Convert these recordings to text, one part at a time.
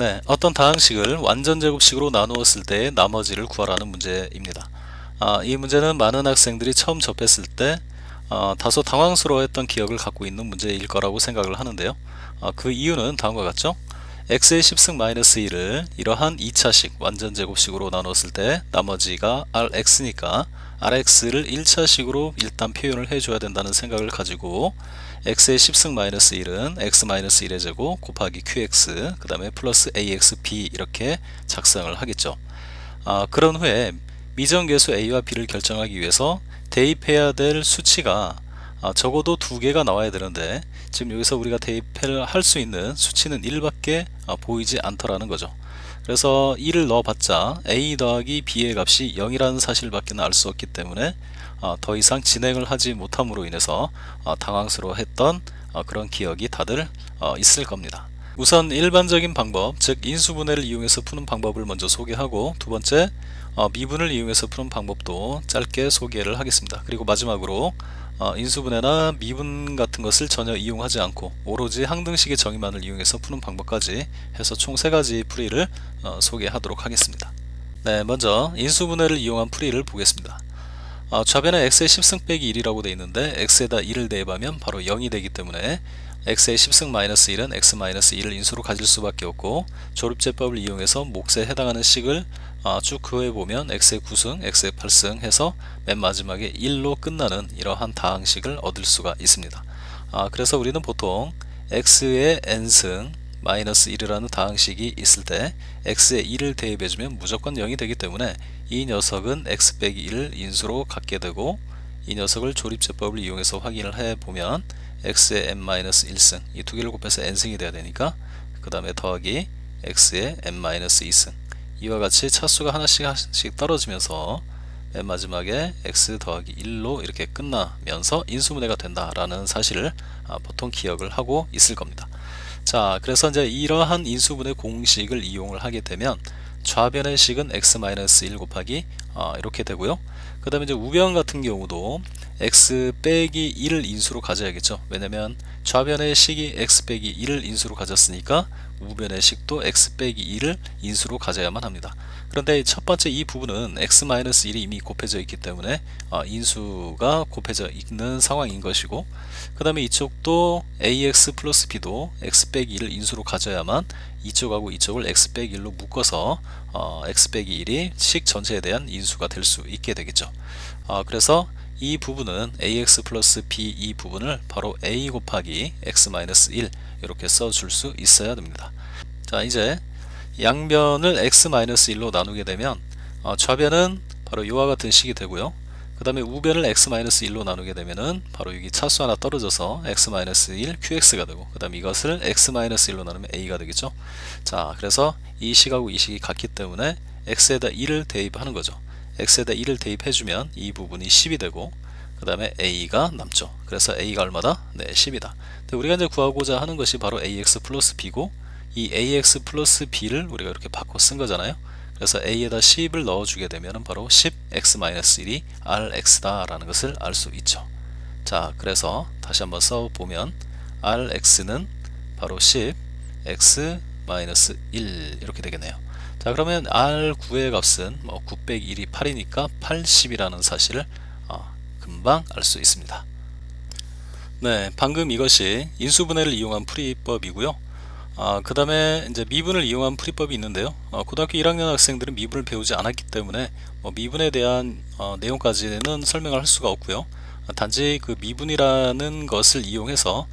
네, 어떤 다항식을 완전 제곱식으로 나누었을 때의 나머지를 구하라는 문제입니다. 이 문제는 많은 학생들이 처음 접했을 때 다소 당황스러워했던 기억을 갖고 있는 문제일 거라고 생각을 하는데요. 그 이유는 다음과 같죠? x의 10승 마이너스 1을 이러한 2차식 완전 제곱식으로 나눴을 때 나머지가 rx니까 rx를 1차식으로 일단 표현을 해줘야 된다는 생각을 가지고 x의 10승 마이너스 1은 x 마이너스 1의 제곱 곱하기 qx 그 다음에 플러스 axb 이렇게 작성을 하겠죠. 그런 후에 미정계수 a와 b를 결정하기 위해서 대입해야 될 수치가 적어도 두 개가 나와야 되는데 지금 여기서 우리가 대입을 할 수 있는 수치는 1밖에 보이지 않더라는 거죠. 그래서 1을 넣어봤자 a 더하기 b의 값이 0이라는 사실밖에 알 수 없기 때문에 더 이상 진행을 하지 못함으로 인해서 당황스러워했던 그런 기억이 다들 있을 겁니다. 우선 일반적인 방법, 즉 인수분해를 이용해서 푸는 방법을 먼저 소개하고 두 번째 미분을 이용해서 푸는 방법도 짧게 소개를 하겠습니다. 그리고 마지막으로 인수분해나 미분 같은 것을 전혀 이용하지 않고 오로지 항등식의 정의만을 이용해서 푸는 방법까지 해서 총 3가지 풀이를 소개하도록 하겠습니다. 네, 먼저 인수분해를 이용한 풀이를 보겠습니다. 좌변에 x의 10승 빼기 1이라고 되어 있는데 x에다 1을 대입하면 바로 0이 되기 때문에 x의 10승 마이너스 1은 x 마이너스 1을 인수로 가질 수밖에 없고 조립제법을 이용해서 몫에 해당하는 식을 쭉 그어해 보면 x의 9승, x의 8승 해서 맨 마지막에 1로 끝나는 이러한 다항식을 얻을 수가 있습니다. 그래서 우리는 보통 x의 n승 마이너스 1이라는 다항식이 있을 때 x에 1을 대입해주면 무조건 0이 되기 때문에 이 녀석은 x 빼기 1을 인수로 갖게 되고 이 녀석을 조립제법을 이용해서 확인을 해보면 x의 n-1승 이 두 개를 곱해서 n승이 돼야 되니까 그 다음에 더하기 x의 n-2승 이와 같이 차수가 하나씩 떨어지면서 맨 마지막에 x 더하기 1로 이렇게 끝나면서 인수분해가 된다라는 사실을 보통 기억을 하고 있을 겁니다. 자, 그래서 이제 이러한 인수분해 공식을 이용을 하게 되면 좌변의 식은 x-1 곱하기 이렇게 되고요. 그 다음에 이제 우변 같은 경우도 x 빼기 1을 인수로 가져야겠죠. 왜냐면 좌변의 식이 x 빼기 1을 인수로 가졌으니까 우변의 식도 x 빼기 2를 인수로 가져야만 합니다. 그런데 첫 번째 이 부분은 x-1이 이미 곱해져 있기 때문에 인수가 곱해져 있는 상황인 것이고 그 다음에 이쪽도 ax 플러스 b도 x 빼기 1을 인수로 가져야만 이쪽하고 이쪽을 x 빼기 1로 묶어서 x 빼기 1이 식 전체에 대한 인수가 될 수 있게 되겠죠. 그래서 이 부분은 ax 플러스 b 이 부분을 바로 a 곱하기 x-1 이렇게 써줄 수 있어야 됩니다. 자, 이제 양변을 x-1로 나누게 되면 좌변은 바로 이와 같은 식이 되고요. 그 다음에 우변을 x-1로 나누게 되면은 바로 여기 차수 하나 떨어져서 x-1 qx가 되고 그 다음에 이것을 x-1로 나누면 a가 되겠죠. 자, 그래서 이 식하고 이 식이 같기 때문에 x에다 1을 대입하는 거죠. x에다 1을 대입해주면 이 부분이 10이 되고 그 다음에 a가 남죠. 그래서 a가 얼마다? 네, 10이다. 근데 우리가 이제 구하고자 하는 것이 바로 ax 플러스 b고 이 ax 플러스 b를 우리가 이렇게 바꿔 쓴 거잖아요. 그래서 a에다 10을 넣어주게 되면 바로 10x-1이 rx다 라는 것을 알 수 있죠. 자, 그래서 다시 한번 써보면 rx는 바로 10x-1 이렇게 되겠네요. 자, 그러면 R9의 값은 9 빼기 1이 8이니까 80이라는 사실을 금방 알 수 있습니다. 네, 방금 이것이 인수분해를 이용한 풀이법이고요. 그 다음에 이제 미분을 이용한 풀이법이 있는데요. 고등학교 1학년 학생들은 미분을 배우지 않았기 때문에 미분에 대한 내용까지는 설명을 할 수가 없고요. 단지 그 미분이라는 것을 이용해서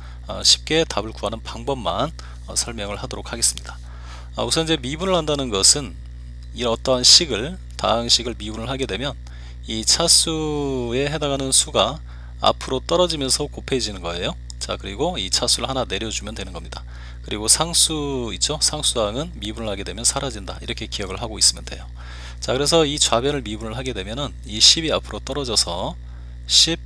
쉽게 답을 구하는 방법만 설명을 하도록 하겠습니다. 우선 이제 미분을 한다는 것은 이 어떠한 식을 다항식을 미분을 하게 되면 이 차수에 해당하는 수가 앞으로 떨어지면서 곱해지는 거예요. 자, 그리고 이 차수를 하나 내려주면 되는 겁니다. 그리고 상수 있죠? 상수항은 미분을 하게 되면 사라진다. 이렇게 기억을 하고 있으면 돼요. 자, 그래서 이 좌변을 미분을 하게 되면은 이 10이 앞으로 떨어져서 10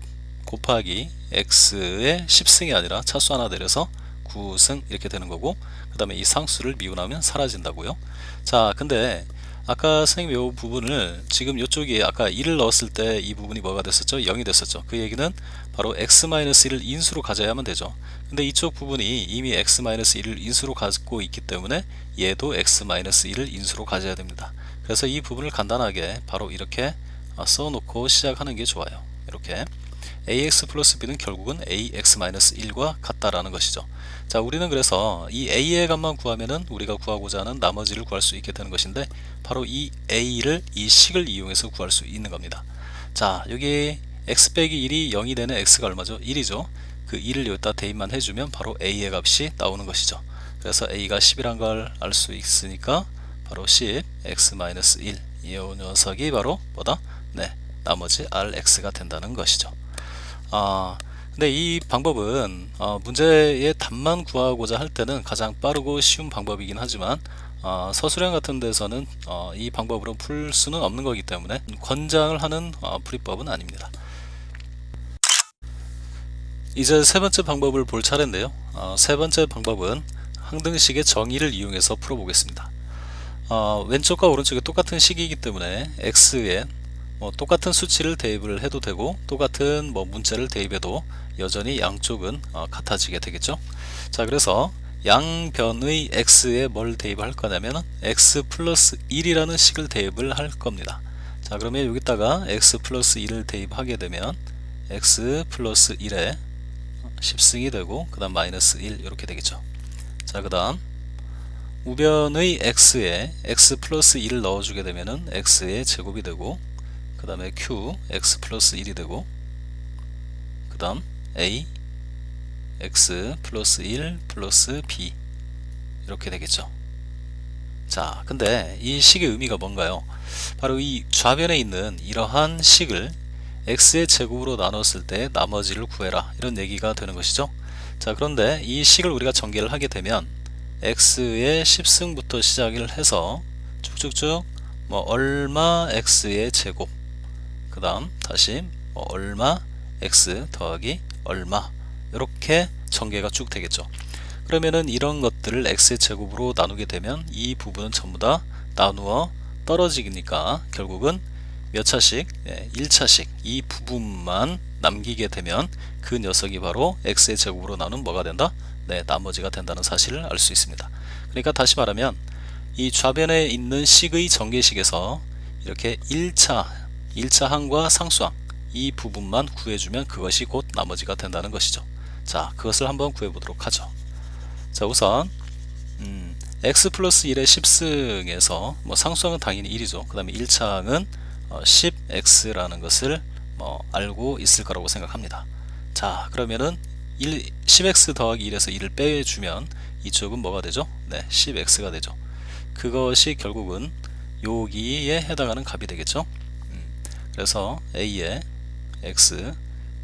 곱하기 x의 10승이 아니라 차수 하나 내려서 9승 이렇게 되는 거고 그 다음에 이 상수를 미분하면 사라진다고요. 자, 근데 아까 선생님이 이 부분을 지금 이쪽이 아까 1을 넣었을 때 이 부분이 뭐가 됐었죠? 0이 됐었죠. 그 얘기는 바로 x-1을 인수로 가져야만 되죠. 근데 이쪽 부분이 이미 x-1을 인수로 가지고 있기 때문에 얘도 x-1을 인수로 가져야 됩니다. 그래서 이 부분을 간단하게 바로 이렇게 써놓고 시작하는 게 좋아요. 이렇게 ax 플러스 b는 결국은 ax-1과 같다라는 것이죠. 자, 우리는 그래서 이 a의 값만 구하면은 우리가 구하고자 하는 나머지를 구할 수 있게 되는 것인데, 바로 이 a를 이 식을 이용해서 구할 수 있는 겁니다. 자, 여기 x 빼기 1이 0이 되는 x가 얼마죠? 1이죠. 그 1을 여기다 대입만 해주면 바로 a의 값이 나오는 것이죠. 그래서 a가 10이란 걸 알 수 있으니까 바로 10 x-1, 이 녀석이 바로 뭐다? 네, 나머지 rx가 된다는 것이죠. 근데 이 방법은 문제의 답만 구하고자 할 때는 가장 빠르고 쉬운 방법이긴 하지만 서술형 같은 데서는 이 방법으로 풀 수는 없는 거기 때문에 권장을 하는 풀이법은 아닙니다. 이제 세 번째 방법을 볼 차례인데요. 세 번째 방법은 항등식의 정의를 이용해서 풀어보겠습니다. 왼쪽과 오른쪽이 똑같은 식이기 때문에 x에 똑같은 수치를 대입을 해도 되고 똑같은 문자를 대입해도 여전히 양쪽은 같아지게 되겠죠. 자, 그래서 양변의 x에 뭘 대입할 거냐면 x 플러스 1이라는 식을 대입을 할 겁니다. 자, 그러면 여기다가 x 플러스 1을 대입하게 되면 x 플러스 1에 10승이 되고 그 다음 마이너스 1 이렇게 되겠죠. 자, 그 다음 우변의 x에 x 플러스 1을 넣어주게 되면은 x의 제곱이 되고 그 다음에 q x 플러스 1이 되고 그 다음 a x 플러스 1 플러스 b 이렇게 되겠죠. 자, 근데 이 식의 의미가 뭔가요? 바로 이 좌변에 있는 이러한 식을 x의 제곱으로 나눴을 때 나머지를 구해라, 이런 얘기가 되는 것이죠. 자, 그런데 이 식을 우리가 전개를 하게 되면 x의 10승부터 시작을 해서 쭉쭉쭉 얼마 x의 제곱, 그 다음 다시 얼마 x 더하기 얼마, 이렇게 전개가 쭉 되겠죠. 그러면은 이런 것들을 x의 제곱으로 나누게 되면 이 부분은 전부 다 나누어 떨어지니까 결국은 몇 차씩? 1차씩 이 부분만 남기게 되면 그 녀석이 바로 x의 제곱으로 나누면 뭐가 된다? 네, 나머지가 된다는 사실을 알 수 있습니다. 그러니까 다시 말하면 이 좌변에 있는 식의 전개식에서 이렇게 1차 항과 상수항 이 부분만 구해주면 그것이 곧 나머지가 된다는 것이죠. 자, 그것을 한번 구해보도록 하죠. 자, 우선 x 플러스 1의 10승에서 상수항은 당연히 1이죠. 그 다음에 1차항은 10x라는 것을 알고 있을 거라고 생각합니다. 자, 그러면은 10x 더하기 1에서 1을 빼주면 이쪽은 뭐가 되죠? 네, 10x가 되죠. 그것이 결국은 여기에 해당하는 값이 되겠죠. 그래서 a에 x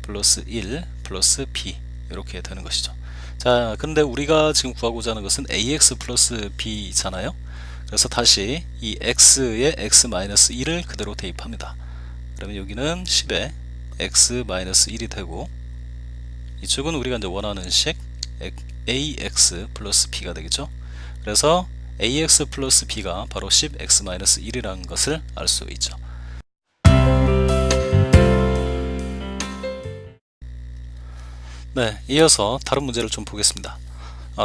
플러스 1 플러스 b 이렇게 되는 것이죠. 자, 근데 우리가 지금 구하고자 하는 것은 ax 플러스 b잖아요. 그래서 다시 이 x에 x-1을 그대로 대입합니다. 그러면 여기는 10에 x-1이 되고 이쪽은 우리가 이제 원하는 식 ax 플러스 b가 되겠죠. 그래서 ax 플러스 b가 바로 10x-1이라는 것을 알 수 있죠. 네, 이어서 다른 문제를 좀 보겠습니다.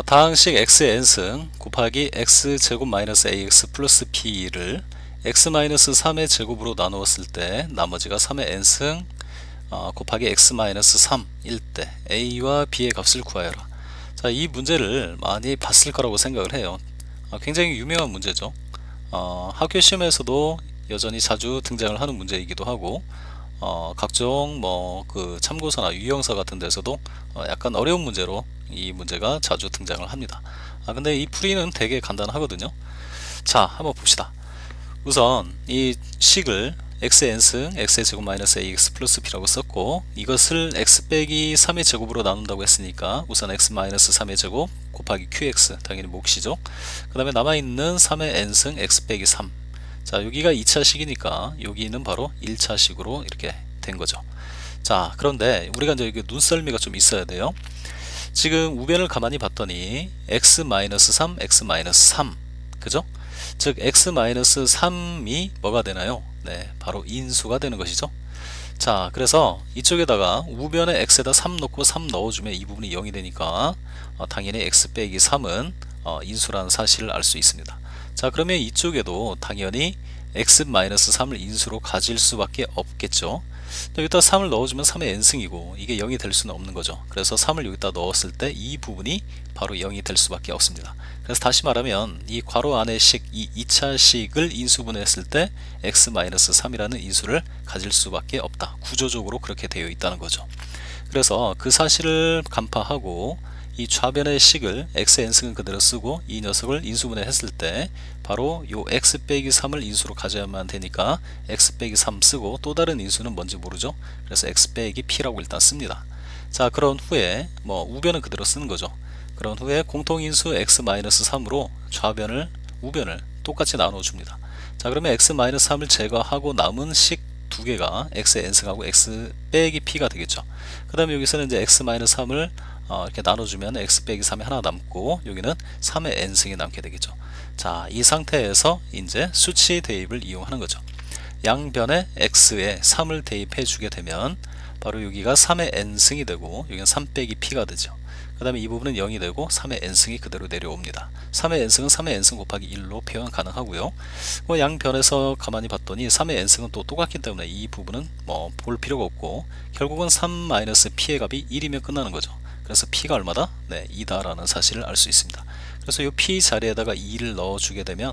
다항식 x의 n승 곱하기 x제곱 마이너스 ax 플러스 b를 x-3의 제곱으로 나누었을 때 나머지가 3의 n승 곱하기 x-3일 때 a와 b의 값을 구하여라. 자, 이 문제를 많이 봤을 거라고 생각을 해요. 굉장히 유명한 문제죠. 학교 시험에서도 여전히 자주 등장을 하는 문제이기도 하고 각종 그 참고서나 유형서 같은 데서도 약간 어려운 문제로 이 문제가 자주 등장을 합니다. 근데 이 풀이는 되게 간단하거든요. 자, 한번 봅시다. 우선 이 식을 x의 n승 x의 제곱 마이너스 ax 플러스 b라고 썼고 이것을 x 빼기 3의 제곱으로 나눈다고 했으니까 우선 x 마이너스 3의 제곱 곱하기 qx 당연히 몫이죠. 그 다음에 남아있는 3의 n승 x 빼기 3. 자, 여기가 2차식이니까 여기는 바로 1차식으로 이렇게 된 거죠. 자, 그런데 우리가 이제 여기 눈썰미가 좀 있어야 돼요. 지금 우변을 가만히 봤더니 x-3, x-3 그죠? 즉 x-3이 뭐가 되나요? 네, 바로 인수가 되는 것이죠. 자, 그래서 이쪽에다가 우변에 x에다 3 넣고 3 넣어주면 이 부분이 0이 되니까 당연히 x 빼기 3은 인수라는 사실을 알 수 있습니다. 자, 그러면 이쪽에도 당연히 x-3을 인수로 가질 수밖에 없겠죠. 여기다 3을 넣어주면 3의 n승이고 이게 0이 될 수는 없는 거죠. 그래서 3을 여기다 넣었을 때 이 부분이 바로 0이 될 수밖에 없습니다. 그래서 다시 말하면 이 괄호 안의 식, 이 2차 식을 인수분해했을 때 x-3이라는 인수를 가질 수밖에 없다. 구조적으로 그렇게 되어 있다는 거죠. 그래서 그 사실을 간파하고 이 좌변의 식을 x의 n승은 그대로 쓰고 이 녀석을 인수분해 했을 때 바로 요 x 빼기 3을 인수로 가져야만 되니까 x 빼기 3 쓰고 또 다른 인수는 뭔지 모르죠. 그래서 x 빼기 p라고 일단 씁니다. 자, 그런 후에 뭐 우변은 그대로 쓰는 거죠. 그런 후에 공통인수 x-3으로 좌변을 우변을 똑같이 나눠 줍니다. 자, 그러면 x-3을 제거하고 남은 식 두 개가 x의 n승하고 x 빼기 p가 되겠죠. 그 다음에 여기서는 이제 x-3을 이렇게 나눠주면 x 빼기 3이 하나 남고 여기는 3의 n승이 남게 되겠죠. 자, 이 상태에서 이제 수치 대입을 이용하는 거죠. 양변에 x에 3을 대입해 주게 되면 바로 여기가 3의 n승이 되고 여기는 3 빼기 p가 되죠. 그 다음에 이 부분은 0이 되고 3의 n승이 그대로 내려옵니다. 3의 n승은 3의 n승 곱하기 1로 표현 가능하고요. 양변에서 가만히 봤더니 3의 n승은 또 똑같기 때문에 이 부분은 뭐 볼 필요가 없고 결국은 3-p의 값이 1이면 끝나는 거죠. 그래서 p가 얼마다? 네, 2다 라는 사실을 알 수 있습니다. 그래서 이 p 자리에다가 2를 넣어주게 되면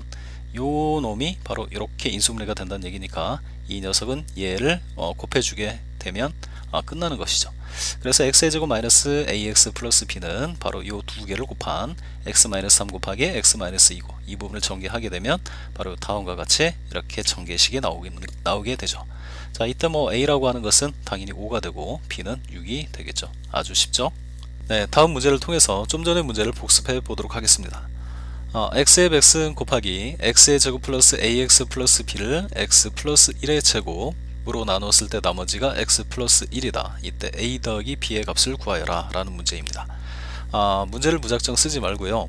요 놈이 바로 이렇게 인수분해가 된다는 얘기니까 이 녀석은 얘를 곱해주게 되면 끝나는 것이죠. 그래서 x의 제곱 마이너스 ax 플러스 b는 바로 이 두 개를 곱한 x-3 곱하기 x-2고 이 부분을 전개하게 되면 바로 다음과 같이 이렇게 전개식이 나오게 되죠. 자, 이때 뭐 a라고 하는 것은 당연히 5가 되고 b는 6이 되겠죠. 아주 쉽죠? 네, 다음 문제를 통해서 좀 전의 문제를 복습해 보도록 하겠습니다. x의 백승 곱하기 x의 제곱 플러스 ax 플러스 b를 x 플러스 1의 제곱으로 나눴을 때 나머지가 x 플러스 1이다. 이때 a 더하기 b의 값을 구하여라 라는 문제입니다. 문제를 무작정 쓰지 말고요.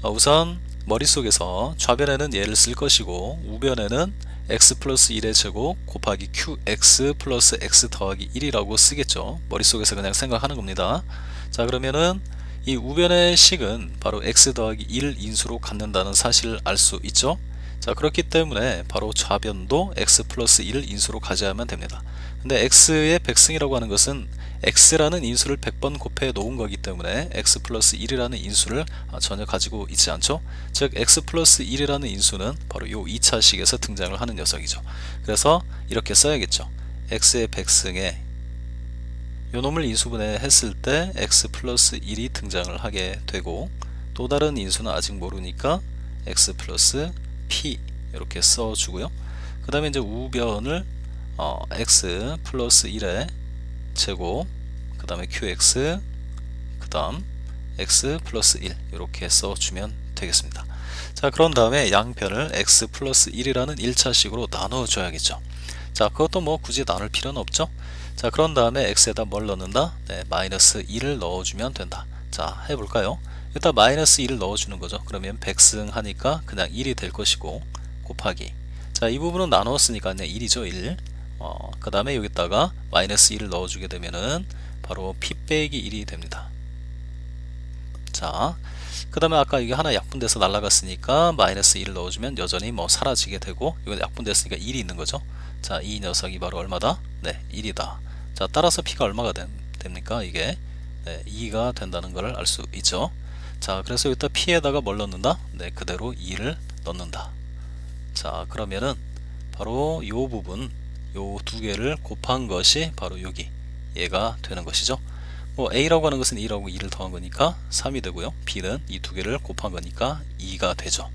우선 머릿속에서 좌변에는 얘를 쓸 것이고 우변에는 x 플러스 1의 제곱 곱하기 qx 플러스 x 더하기 1이라고 쓰겠죠. 머릿속에서 그냥 생각하는 겁니다. 자, 그러면은 이 우변의 식은 바로 x 더하기 1 인수로 갖는다는 사실을 알 수 있죠. 자, 그렇기 때문에 바로 좌변도 x 플러스 1 인수로 가져야만 됩니다. 근데 x의 백승이라고 하는 것은 x라는 인수를 100번 곱해 놓은 거기 때문에 x 플러스 1이라는 인수를 전혀 가지고 있지 않죠. 즉 x 플러스 1이라는 인수는 바로 요 2차 식에서 등장을 하는 녀석이죠. 그래서 이렇게 써야겠죠. x의 백승에 요 놈을 인수분해 했을 때 x 플러스 1이 등장을 하게 되고 또 다른 인수는 아직 모르니까 x 플러스 p 이렇게 써주고요. 그 다음에 이제 우변을 x 플러스 1의 제곱 그 다음에 qx 그 다음 x 플러스 1 이렇게 써주면 되겠습니다. 자, 그런 다음에 양변을 x 플러스 1이라는 1차식으로 나눠줘야겠죠. 자, 그것도 뭐 굳이 나눌 필요는 없죠. 자, 그런 다음에 x에다 뭘 넣는다? 네, 마이너스 1을 넣어주면 된다. 자, 해볼까요? 일단 마이너스 1을 넣어주는 거죠. 그러면 백승하니까 그냥 1이 될 것이고 곱하기, 자, 이 부분은 나누었으니까 그냥 1이죠. 1. 그 다음에 여기다가 마이너스 1을 넣어주게 되면은 바로 p 빼기 1이 됩니다. 자, 그 다음에 아까 이게 하나 약분돼서 날라갔으니까 마이너스 1을 넣어주면 여전히 뭐 사라지게 되고 이건 약분됐으니까 1이 있는 거죠. 자, 이 녀석이 바로 얼마다? 네, 1이다. 자, 따라서 p가 얼마가 됩니까? 이게 2가 된다는 것을 알 수 있죠. 자, 그래서 여기다 p에다가 뭘 넣는다? 네, 그대로 2를 넣는다. 자, 그러면은 바로 요 부분, 요 두 개를 곱한 것이 바로 여기 얘가 되는 것이죠. 뭐 a라고 하는 것은 2라고 2를 더한 거니까 3이 되고요. b는 이 두 개를 곱한 거니까 2가 되죠.